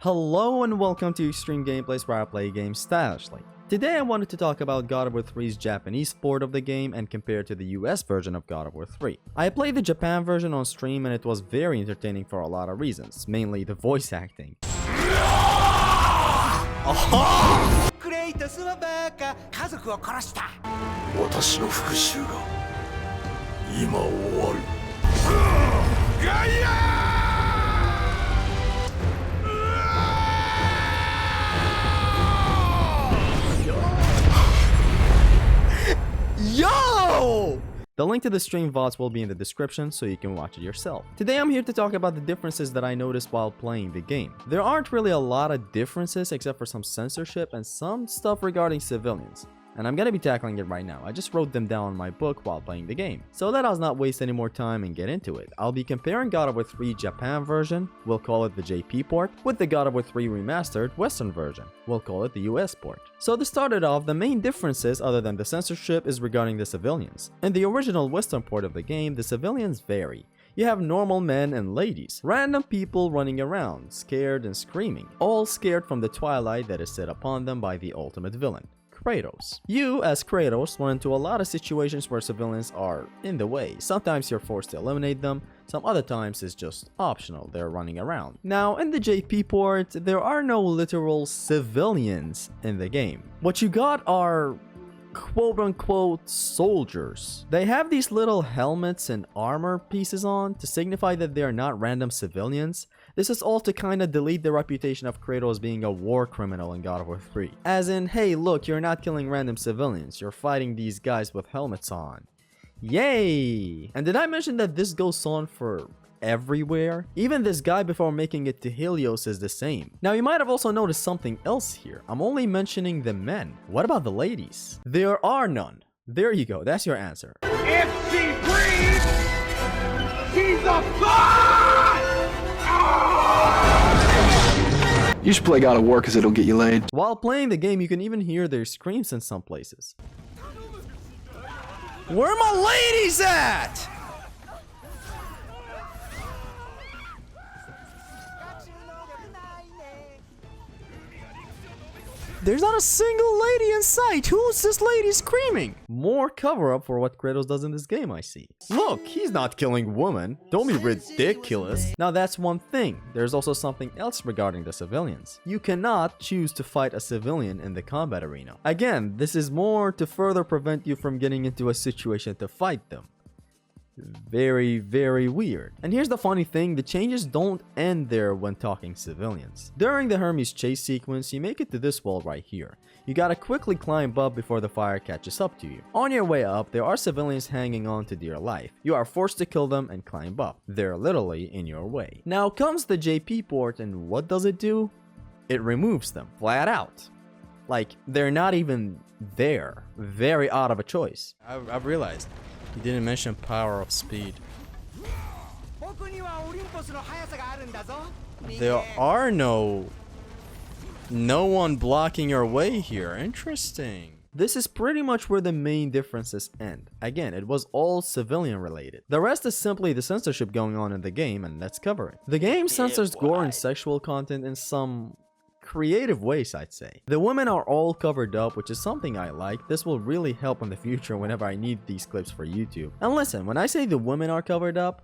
Hello and welcome to Extreme Gameplays, where I play games stylishly. Today I wanted to talk about God of War 3's Japanese port of the game and compare to the US version of God of War 3. I played the Japan version on stream and it was very entertaining for a lot of reasons, mainly the voice acting. Yo! The link to the stream Vods will be in the description so you can watch it yourself. Today I'm here to talk about the differences that I noticed while playing the game. There aren't really a lot of differences except for some censorship and some stuff regarding civilians. And I'm gonna be tackling it right now. I just wrote them down in my book while playing the game. So let us not waste any more time and get into it. I'll be comparing God of War 3 Japan version, we'll call it the JP port, with the God of War 3 remastered Western version, we'll call it the US port. So to start it off, the main differences other than the censorship is regarding the civilians. In the original Western port of the game, the civilians vary. You have normal men and ladies, random people running around, scared and screaming, all scared from the twilight that is set upon them by the ultimate villain, Kratos. You, as Kratos, run into a lot of situations where civilians are in the way. Sometimes you're forced to eliminate them, some other times it's just optional, they're running around. Now, in the JP port, there are no literal civilians in the game. What you got are quote-unquote soldiers. They have these little helmets and armor pieces on to signify that they are not random civilians. This is all to kinda delete the reputation of Kratos being a war criminal in God of War 3. As in, hey look, you're not killing random civilians, you're fighting these guys with helmets on. Yay! And did I mention that this goes on for everywhere? Even this guy before making it to Helios is the same. Now you might have also noticed something else here. I'm only mentioning the men. What about the ladies? There are none. There you go, that's your answer. If she breathes, she's a god! You should play God of War because it'll get you laid. While playing the game, you can even hear their screams in some places. Where are my ladies at? There's not a single lady in sight. Who's this lady screaming? More cover up for what Kratos does in this game, I see. Look, he's not killing women. Don't be ridiculous. Now that's one thing. There's also something else regarding the civilians. You cannot choose to fight a civilian in the combat arena. Again, this is more to further prevent you from getting into a situation to fight them. Very, very weird. And here's the funny thing, the changes don't end there when talking civilians. During the Hermes chase sequence, you make it to this wall right here. You gotta quickly climb up before the fire catches up to you. On your way up, there are civilians hanging on to dear life. You are forced to kill them and climb up. They're literally in your way. Now comes the JP port, and what does it do? It removes them, flat out. Like, they're not even there. Very odd of a choice. I've realized. He didn't mention power of speed. There are no one blocking your way here. Interesting. This is pretty much where the main differences end. Again, it was all civilian related. The rest is simply the censorship going on in the game, and let's cover it. The game censors gore and sexual content in some creative ways, I'd say. The women are all covered up, which is something I like. This will really help in the future whenever I need these clips for YouTube. And listen, when I say the women are covered up,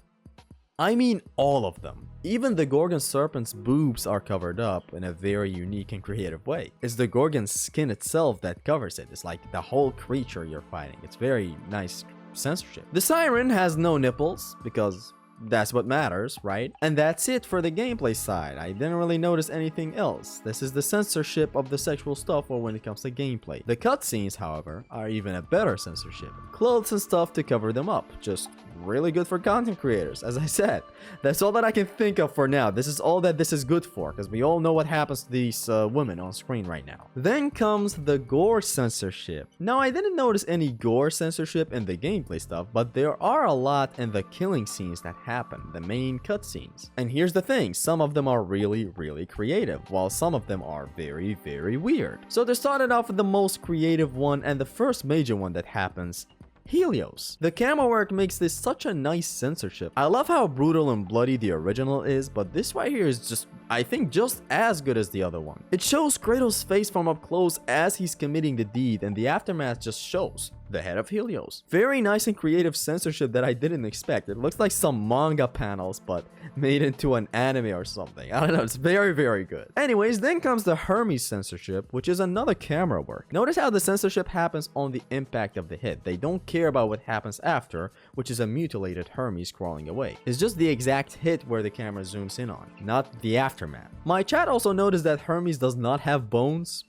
I mean all of them. Even the Gorgon serpent's boobs are covered up in a very unique and creative way. It's the Gorgon's skin itself that covers it. It's like the whole creature you're fighting. It's very nice censorship. The siren has no nipples because that's what matters, right? And that's it for the gameplay side. I didn't really notice anything else. This is the censorship of the sexual stuff or when it comes to gameplay. The cutscenes, however, are even a better censorship. Clothes and stuff to cover them up. Just really good for content creators. As I said, that's all that I can think of for now. This is all that this is good for, because we all know what happens to these women on screen right now. Then comes the gore censorship. Now, I didn't notice any gore censorship in the gameplay stuff, but there are a lot in the killing scenes that happen, the main cutscenes. And here's the thing, some of them are really, really creative, while some of them are very, very weird. So to start it off with the most creative one and the first major one that happens, Helios. The camera work makes this such a nice censorship. I love how brutal and bloody the original is, but this right here is just, I think, just as good as the other one. It shows Kratos' face from up close as he's committing the deed, and the aftermath just shows the head of Helios. Very nice and creative censorship that I didn't expect. It looks like some manga panels, but made into an anime or something. I don't know, it's very, very good. Anyways, then comes the Hermes censorship, which is another camera work. Notice how the censorship happens on the impact of the hit. They don't care about what happens after, which is a mutilated Hermes crawling away. It's just the exact hit where the camera zooms in on, not the aftermath. My chat also noticed that Hermes does not have bones.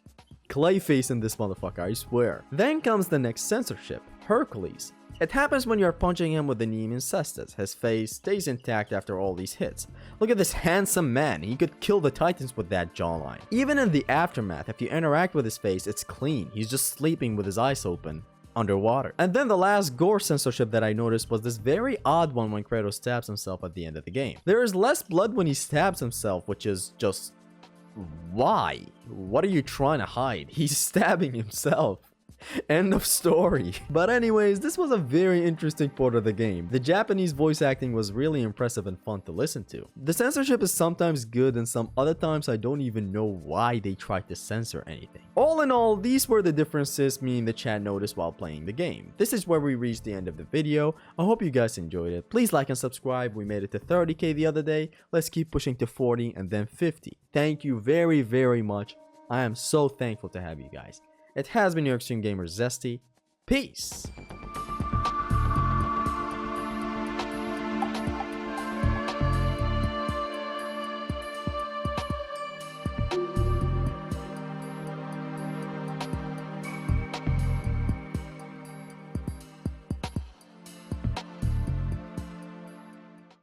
Clayface in this motherfucker, I swear. Then comes the next censorship, Hercules. It happens when you're punching him with the Nemean cestus. His face stays intact after all these hits. Look at this handsome man, he could kill the Titans with that jawline. Even in the aftermath, if you interact with his face, it's clean. He's just sleeping with his eyes open, underwater. And then the last gore censorship that I noticed was this very odd one when Kratos stabs himself at the end of the game. There is less blood when he stabs himself, which is just... why? What are you trying to hide? He's stabbing himself. End of story. But anyways, this was a very interesting part of the game. The Japanese voice acting was really impressive and fun to listen to. The censorship is sometimes good and some other times I don't even know why they tried to censor anything. All in all, these were the differences me and the chat noticed while playing the game. This is where we reached the end of the video. I hope you guys enjoyed it. Please like and subscribe. We made it to 30k the other day. Let's keep pushing to 40 and then 50. Thank you very, very much. I am so thankful to have you guys. It has been your Extreme Gamer Zesty. Peace!